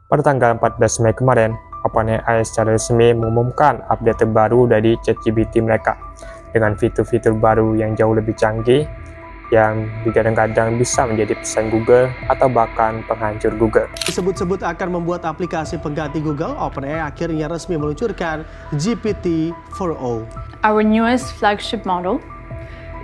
Pada tanggal 14 Mei kemarin, OpenAI secara resmi mengumumkan update terbaru dari ChatGPT mereka dengan fitur-fitur baru yang jauh lebih canggih yang kadang-kadang bisa menjadi pesaing Google atau bahkan penghancur Google. Disebut-sebut akan membuat aplikasi pengganti Google, OpenAI akhirnya resmi meluncurkan GPT-4o. Our newest flagship model.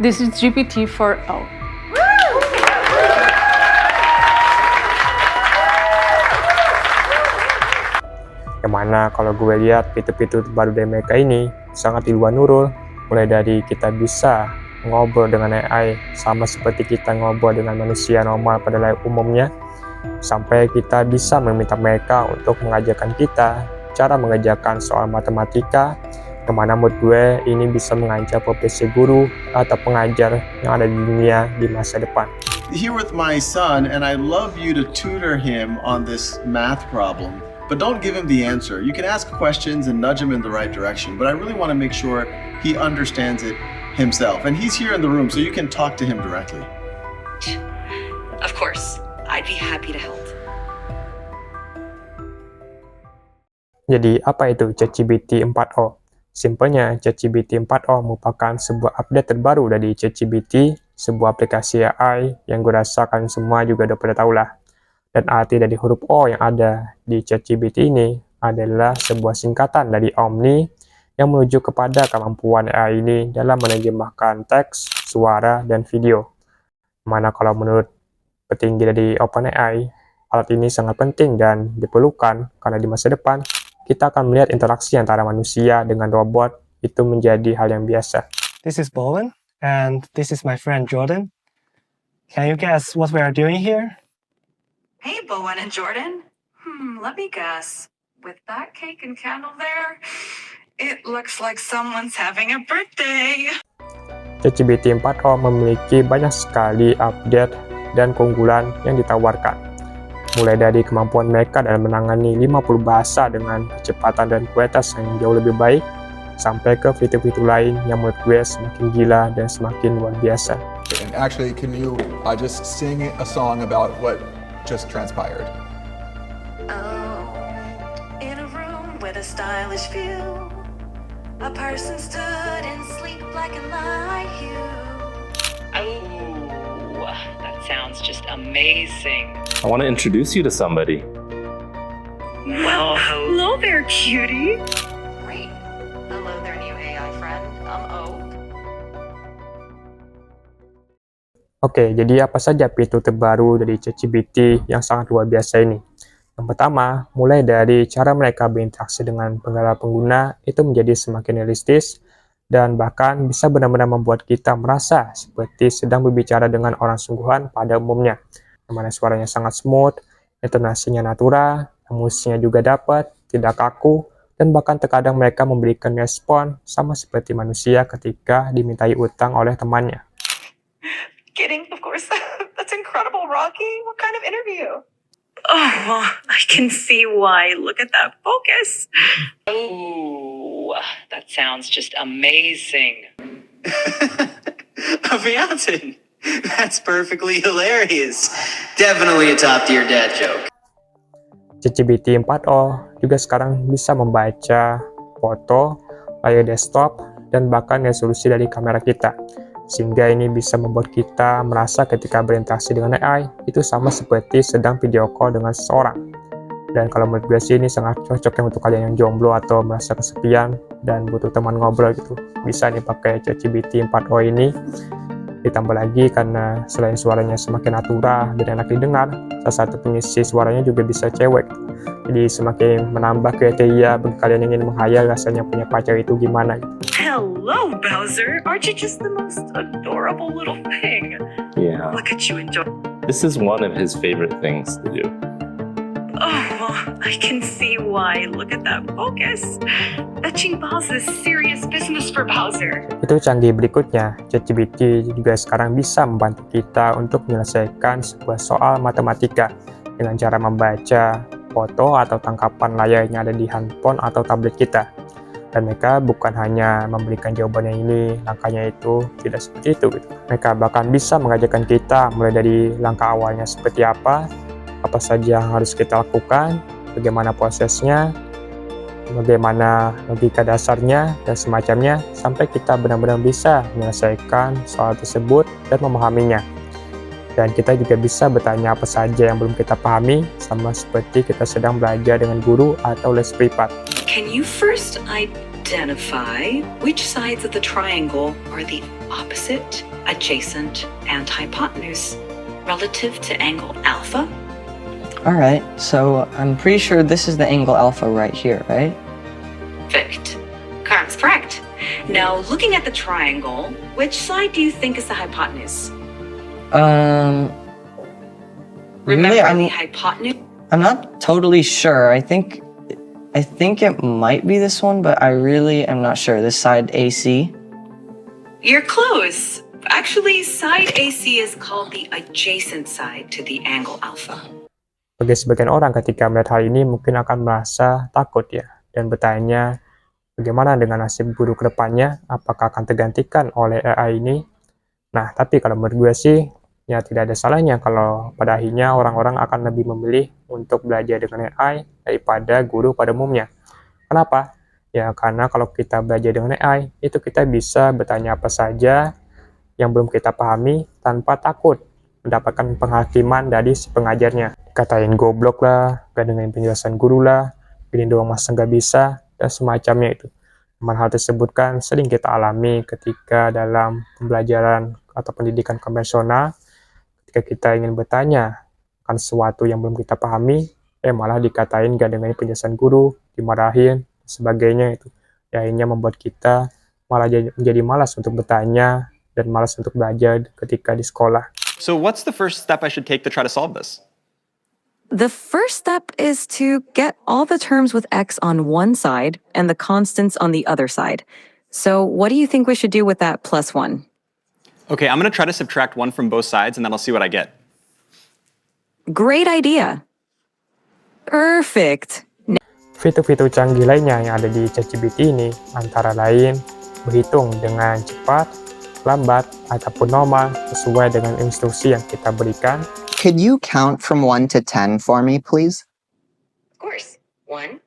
This is GPT-4o. Yang mana kalau gue lihat fitur-fitur terbaru dari mereka ini sangat di luar nurul, mulai dari kita bisa ngobrol dengan AI sama seperti kita ngobrol dengan manusia normal pada umumnya, sampai kita bisa meminta mereka untuk mengajarkan kita cara mengerjakan soal matematika, yang mana menurut gue ini bisa mengancam profesi guru atau pengajar yang ada di dunia di masa depan. Here with my son, and I'd love you to tutor him on this math problem. But don't give him the answer. You can ask questions and nudge him in the right direction, but I really want to make sure he understands it himself. And he's here in the room, so you can talk to him directly. Of course, I'd be happy to help. Jadi apa itu ChatGPT 4o? Simpelnya, ChatGPT 4o merupakan sebuah update terbaru dari ChatGPT, sebuah aplikasi AI yang gue rasa kalian semua juga udah pada tahu lah. Dan arti dari huruf O yang ada di ChatGPT ini adalah sebuah singkatan dari Omni yang menuju kepada kemampuan AI ini dalam menerjemahkan teks, suara, dan video. Mana kalau menurut petinggi dari OpenAI, alat ini sangat penting dan diperlukan karena di masa depan kita akan melihat interaksi antara manusia dengan robot itu menjadi hal yang biasa. This is Bowen, and this is my friend Jordan. Can you guess what we are doing here? Hey, Bowen and Jordan. Let me guess. With that cake and candle there, it looks like someone's having a birthday. ChatGPT 4o memiliki banyak sekali update dan keunggulan yang ditawarkan. Mulai dari kemampuan mereka dalam menangani 50 bahasa dengan kecepatan dan kualitas yang jauh lebih baik, sampai ke fitur-fitur lain yang menurut gue semakin gila dan semakin luar biasa. And actually, can you just sing a song about what just transpired? Oh, in a room with a stylish view, a person stood in sleek black and light hue. Oh, that sounds just amazing. I want to introduce you to somebody. Well, hello there, cutie. Great. Hello there, new AI friend. O. Oke, jadi apa saja fitur terbaru dari ChatGPT yang sangat luar biasa ini? Yang pertama, mulai dari cara mereka berinteraksi dengan pengguna itu menjadi semakin realistis dan bahkan bisa benar-benar membuat kita merasa seperti sedang berbicara dengan orang sungguhan pada umumnya. Yang mana suaranya sangat smooth, intonasinya natural, emosinya juga dapat, tidak kaku, dan bahkan terkadang mereka memberikan respon sama seperti manusia ketika dimintai utang oleh temannya. Kidding, of course. That's incredible, Rocky. What kind of interview? Oh, I can see why. Look at that focus. Oh, that sounds just amazing. A fountain. That's perfectly hilarious. Definitely a top-tier dad joke. ChatGPT 4o juga sekarang bisa membaca foto, layar desktop, dan bahkan resolusi dari kamera kita. Sehingga ini bisa membuat kita merasa ketika berinteraksi dengan AI itu sama seperti sedang video call dengan seseorang. Dan kalau menurut gue sih ini sangat cocok untuk kalian yang jomblo atau merasa kesepian dan butuh teman ngobrol gitu. Bisa nih pakai ChatGPT 4o ini. Ditambah lagi karena selain suaranya semakin natural dan enak didengar, salah satu pengisi suaranya juga bisa cewek. Jadi semakin menambah kriteria bagi kalian yang ingin menghayal rasanya punya pacar itu gimana. Hello, Bowser. Aren't you just the most adorable little thing? Yeah. Look at you enjoy. This is one of his favorite things to do. Oh, I can see why. Look at that focus. Fetching balls is serious business for Bowser. Itu canggih berikutnya, ChatGPT juga sekarang bisa membantu kita untuk menyelesaikan sebuah soal matematika dengan cara membaca foto atau tangkapan layar yang ada di handphone atau tablet kita. Dan mereka bukan hanya memberikan jawaban yang ini, langkahnya itu tidak seperti itu gitu. Mereka bahkan bisa mengajarkan kita mulai dari langkah awalnya seperti apa saja yang harus kita lakukan, bagaimana prosesnya, bagaimana logika dasarnya, dan semacamnya, sampai kita benar-benar bisa menyelesaikan soal tersebut dan memahaminya. Dan kita juga bisa bertanya apa saja yang belum kita pahami, sama seperti kita sedang belajar dengan guru atau les privat. Can you first identify which sides of the triangle are the opposite, adjacent, and hypotenuse relative to angle alpha? Alright, so I'm pretty sure this is the angle alpha right here, right? Perfect. That's correct. Now, looking at the triangle, which side do you think is the hypotenuse? Really, Remember the hypotenuse? I'm not totally sure. I think it might be this one, but I really am not sure. This side AC. You're close. Actually, side AC is called the adjacent side to the angle alpha. Bagi sebagian orang ketika melihat hal ini mungkin akan merasa takut ya, dan bertanya bagaimana dengan nasib guru ke depannya, apakah akan tergantikan oleh AI ini? Nah, tapi kalau menurut gue sih, ya tidak ada salahnya kalau pada akhirnya orang-orang akan lebih memilih untuk belajar dengan AI daripada guru pada umumnya. Kenapa? Ya karena kalau kita belajar dengan AI, itu kita bisa bertanya apa saja yang belum kita pahami tanpa takut mendapatkan penghakiman dari si pengajarnya. Katain goblok lah, gak dengerin penjelasan guru lah, gini doang masa nggak bisa, dan semacamnya itu. Memang hal tersebut kan sering kita alami ketika dalam pembelajaran atau pendidikan konvensional, ketika kita ingin bertanya akan sesuatu yang belum kita pahami, malah dikatain gak dengerin penjelasan guru, dimarahin, sebagainya itu. Ya, akhirnya membuat kita malah menjadi malas untuk bertanya dan malas untuk belajar ketika di sekolah. So what's the first step I should take to try to solve this? The first step is to get all the terms with x on one side and the constants on the other side. So what do you think we should do with that +1? Okay, I'm going to try to subtract 1 from both sides and then I'll see what I get. Great idea. Perfect. Fitur-fitur canggih lainnya yang ada di ChatGPT ini antara lain berhitung dengan cepat, lambat, ataupun normal sesuai dengan instruksi yang kita berikan. Could you count from 1 to 10 for me, please? Of course. 1,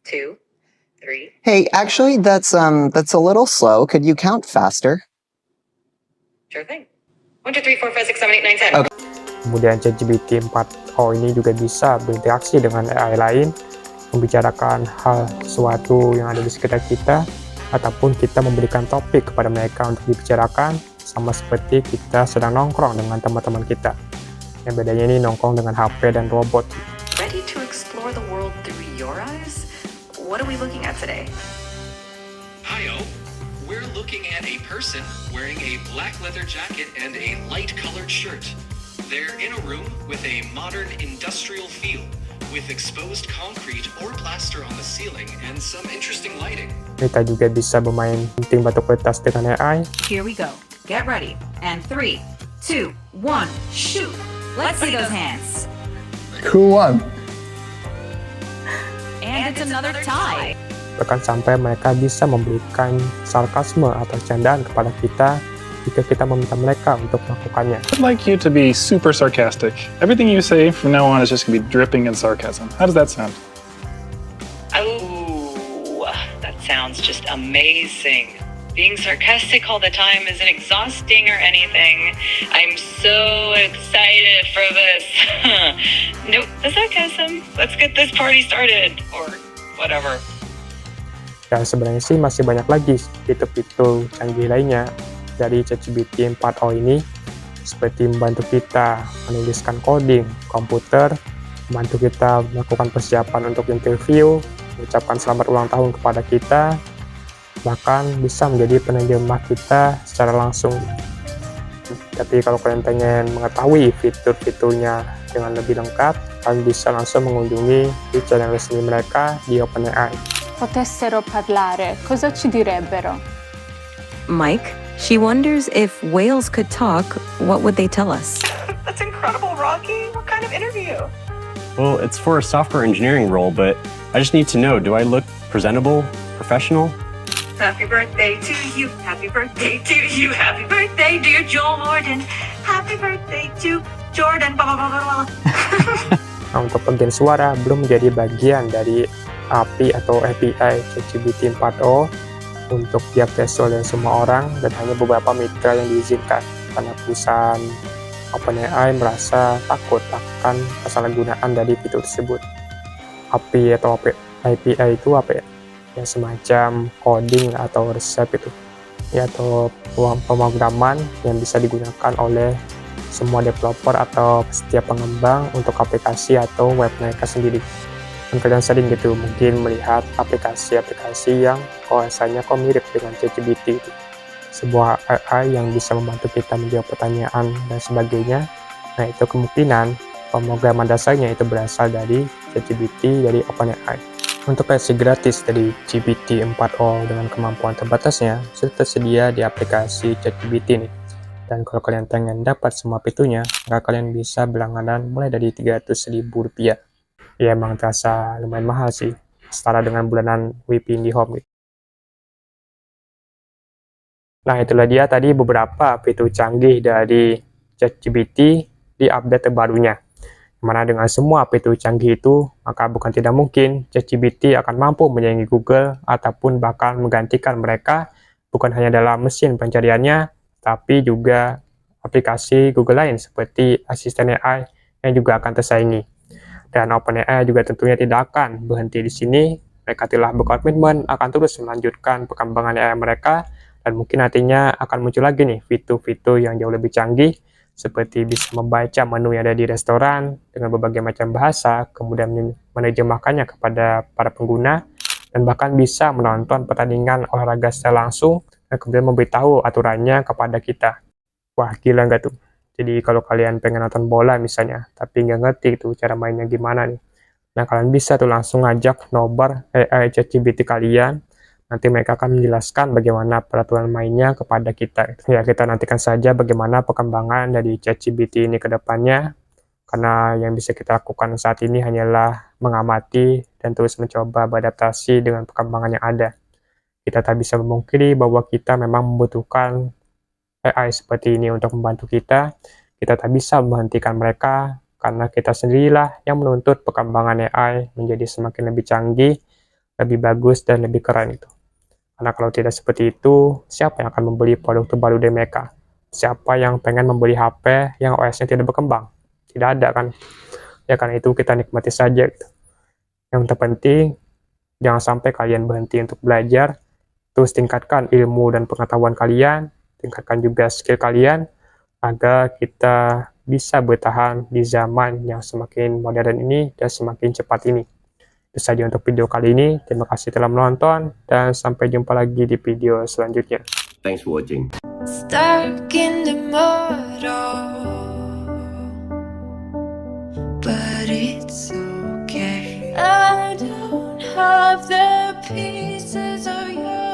2, 3. Hey, actually, that's a little slow. Could you count faster? Sure thing. 1, 2, 3, 4, 5, 6, 7, 8, 9, 10. Okay. Kemudian ChatGPT 4o ini juga bisa berinteraksi dengan AI lain, membicarakan hal sesuatu yang ada di sekitar kita, ataupun kita memberikan topik kepada mereka untuk dibicarakan, sama seperti kita sedang nongkrong dengan teman-teman kita. Yang bedanya ini nongkrong dengan HP dan robot. Ready to explore the world through your eyes? What are we looking at today? Hi-yo. We're looking at a person wearing a black leather jacket and a light-colored shirt. They're in a room with a modern industrial feel, with exposed concrete or plaster on the ceiling and some interesting lighting. Kita juga bisa bermain gunting batu kertas dengan AI. Here we go. Get ready. And 3, 2, 1, shoot. Let's see those hands. Who won? And it's another tie. Bahkan sampai mereka bisa memberikan sarkasme atau candaan kepada kita jika kita meminta mereka untuk melakukannya. I'd like you to be super sarcastic. Everything you say from now on is just going to be dripping in sarcasm. How does that sound? Oh, that sounds just amazing. Being sarcastic all the time isn't exhausting or anything. I'm so excited for this. Nope, the sarcasm. Let's get this party started. Or whatever. Dan sebenarnya sih masih banyak lagi fitur-fitur canggih lainnya dari ChatGPT 4o ini, seperti membantu kita menuliskan coding komputer, membantu kita melakukan persiapan untuk interview, mengucapkan selamat ulang tahun kepada kita, bahkan bisa menjadi penerjemah kita secara langsung. Tapi kalau kalian pengen mengetahui fitur-fiturnya dengan lebih lengkap, kalian bisa langsung mengunjungi di channel resmi mereka di OpenAI. Potessero parlare, cosa ci direbbero? Mike, she wonders if whales could talk, what would they tell us? That's incredible, Rocky. What kind of interview? Well, it's for a software engineering role, but I just need to know, do I look presentable, professional? Happy birthday to you. Happy birthday to you. Happy birthday, dear Jordan. Happy birthday to Jordan. Blah, blah, blah, blah, blah. Nah, untuk bagian suara belum menjadi bagian dari API atau API ChatGPT 4o untuk diakses oleh semua orang dan hanya beberapa mitra yang diizinkan, karena perusahaan OpenAI merasa takut akan kesalahgunaan dari fitur tersebut. API atau API itu apa ya? Ya semacam coding atau resep itu, ya, atau pemrograman yang bisa digunakan oleh semua developer atau setiap pengembang untuk aplikasi atau web mereka sendiri. Dan kalian sering gitu mungkin melihat aplikasi-aplikasi yang rasanya kok mirip dengan ChatGPT itu. Sebuah AI yang bisa membantu kita menjawab pertanyaan dan sebagainya. Nah, itu kemungkinan pemrograman dasarnya itu berasal dari ChatGPT dari OpenAI. Untuk versi gratis dari GPT-4o dengan kemampuan terbatasnya sudah tersedia di aplikasi ChatGPT nih. Dan kalau kalian pengen dapat semua fiturnya, maka kalian bisa berlangganan mulai dari Rp300.000. Ya emang terasa lumayan mahal sih, setara dengan bulanan WP IndiHome gitu. Nah, itulah dia tadi beberapa fitur canggih dari ChatGPT di update terbarunya. Mana dengan semua fitur canggih itu, maka bukan tidak mungkin ChatGPT akan mampu menyaingi Google ataupun bahkan menggantikan mereka bukan hanya dalam mesin pencariannya, tapi juga aplikasi Google lain seperti asisten AI yang juga akan tersaingi. Dan OpenAI juga tentunya tidak akan berhenti di sini. Mereka telah berkomitmen akan terus melanjutkan perkembangan AI mereka, dan mungkin nantinya akan muncul lagi nih fitur-fitur yang jauh lebih canggih, seperti bisa membaca menu yang ada di restoran dengan berbagai macam bahasa, kemudian menerjemahkannya kepada para pengguna, dan bahkan bisa menonton pertandingan olahraga secara langsung, dan kemudian memberitahu aturannya kepada kita. Wah, gila nggak tuh? Jadi kalau kalian pengen nonton bola misalnya, tapi nggak ngerti tuh cara mainnya gimana nih. Nah, kalian bisa tuh langsung ngajak nobar AI ChatGPT kalian. Nanti mereka akan menjelaskan bagaimana peraturan mainnya kepada kita. Ya, kita nantikan saja bagaimana perkembangan dari ChatGPT ini ke depannya. Karena yang bisa kita lakukan saat ini hanyalah mengamati dan terus mencoba beradaptasi dengan perkembangan yang ada. Kita tak bisa memungkiri bahwa kita memang membutuhkan AI seperti ini untuk membantu kita. Kita tak bisa menghentikan mereka karena kita sendirilah yang menuntut perkembangan AI menjadi semakin lebih canggih, lebih bagus, dan lebih keren itu. Karena kalau tidak seperti itu, siapa yang akan membeli produk terbaru dari mereka? Siapa yang pengen membeli HP yang OS-nya tidak berkembang? Tidak ada kan? Ya karena itu kita nikmati saja gitu. Yang terpenting, jangan sampai kalian berhenti untuk belajar, terus tingkatkan ilmu dan pengetahuan kalian, tingkatkan juga skill kalian, agar kita bisa bertahan di zaman yang semakin modern ini dan semakin cepat ini. Itu saja untuk video kali ini. Terima kasih telah menonton, dan sampai jumpa lagi di video selanjutnya. Thanks for watching. Stuck in the mud, but it's okay. I don't have the pieces of your